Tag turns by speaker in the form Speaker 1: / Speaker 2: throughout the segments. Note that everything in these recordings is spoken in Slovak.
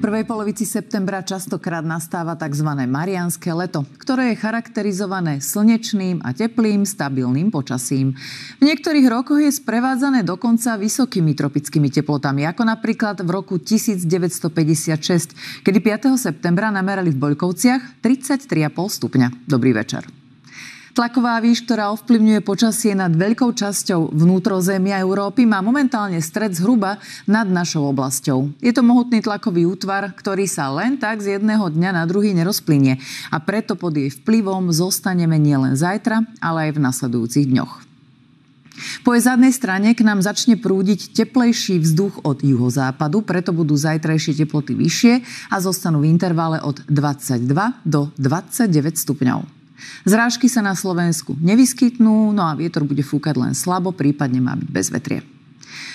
Speaker 1: prvej polovici septembra častokrát nastáva tzv. Mariánske leto, ktoré je charakterizované slnečným a teplým, stabilným počasím. V niektorých rokoch je sprevádzané dokonca vysokými tropickými teplotami, ako napríklad v roku 1956, kedy 5. septembra namerali v Boľkovciach 33,5 stupňa. Dobrý večer. Tlaková výš, ktorá ovplyvňuje počasie nad veľkou časťou vnútrozemia Európy, má momentálne stred zhruba nad našou oblasťou. Je to mohutný tlakový útvar, ktorý sa len tak z jedného dňa na druhý nerozplynie a preto pod jej vplyvom zostaneme nielen zajtra, ale aj v nasledujúcich dňoch. Po jej zadnej strane k nám začne prúdiť teplejší vzduch od juhozápadu, preto budú zajtrajšie teploty vyššie a zostanú v intervale od 22 do 29 stupňov. Zrážky sa na Slovensku nevyskytnú, no a vietor bude fúkať len slabo, prípadne má byť bezvetrie.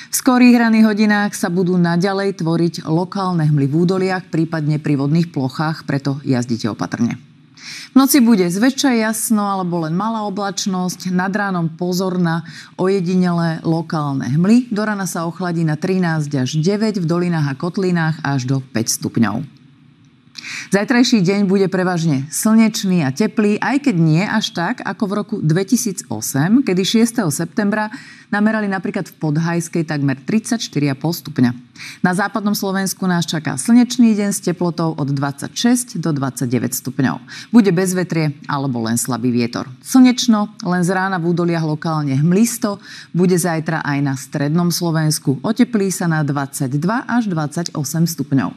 Speaker 1: V skorých ranných hodinách sa budú naďalej tvoriť lokálne hmly v údoliach, prípadne pri vodných plochách, preto jazdite opatrne. V noci bude zväčša jasno alebo len malá oblačnosť, nad ránom pozor na ojedinelé lokálne hmly. Do rana sa ochladí na 13 až 9, v dolinách a kotlinách až do 5 stupňov. Zajtrajší deň bude prevažne slnečný a teplý, aj keď nie až tak ako v roku 2008, kedy 6. septembra namerali napríklad v Podhajskej takmer 34,5 stupňa. Na západnom Slovensku nás čaká slnečný deň s teplotou od 26 do 29 stupňov. Bude bezvetrie alebo len slabý vietor. Slnečno, len z rána v údoliach lokálne hmlisto, bude zajtra aj na strednom Slovensku. Oteplí sa na 22 až 28 stupňov.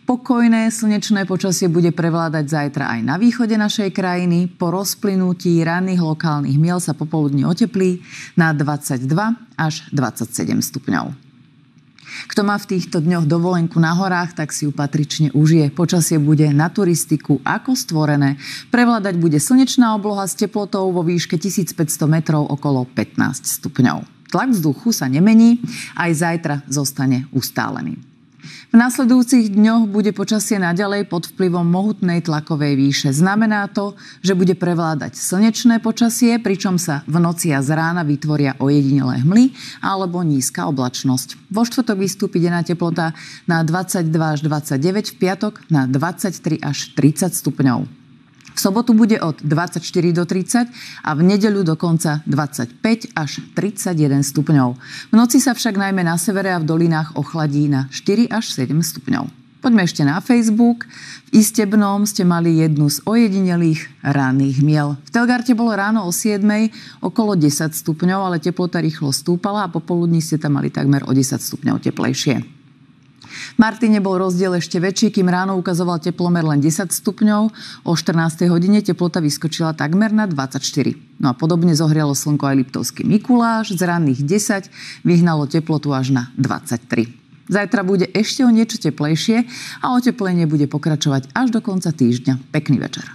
Speaker 1: Pokojné slnečné počasie bude prevládať zajtra aj na východe našej krajiny. Po rozplynutí ranných lokálnych miel sa popoludní oteplí na 22 až 27 stupňov. Kto má v týchto dňoch dovolenku na horách, tak si ju patrične užije. Počasie bude na turistiku ako stvorené. Prevládať bude slnečná obloha s teplotou vo výške 1500 metrov okolo 15 stupňov. Tlak vzduchu sa nemení, aj zajtra zostane ustálený. V nasledujúcich dňoch bude počasie naďalej pod vplyvom mohutnej tlakovej výše. Znamená to, že bude prevládať slnečné počasie, pričom sa v noci a z rána vytvoria ojedinelé hmly alebo nízka oblačnosť. Vo štvrtok vystúpi denná teplota na 22 až 29, v piatok na 23 až 30 stupňov. V sobotu bude od 24 do 30 a v nedeľu dokonca 25 až 31 stupňov. V noci sa však najmä na severe a v dolinách ochladí na 4 až 7 stupňov. Poďme ešte na Facebook. V Istebnom ste mali jednu z ojedinelých ranných miel. V Telgarte bolo ráno o 7 okolo 10 stupňov, ale teplota rýchlo stúpala a popoludní ste tam mali takmer o 10 stupňov teplejšie. V Martine bol rozdiel ešte väčší, kým ráno ukazoval teplomer len 10 stupňov. O 14. hodine teplota vyskočila takmer na 24. No a podobne zohrialo slnko aj Liptovský Mikuláš. Z ranných 10 vyhnalo teplotu až na 23. Zajtra bude ešte o niečo teplejšie a oteplenie bude pokračovať až do konca týždňa. Pekný večer.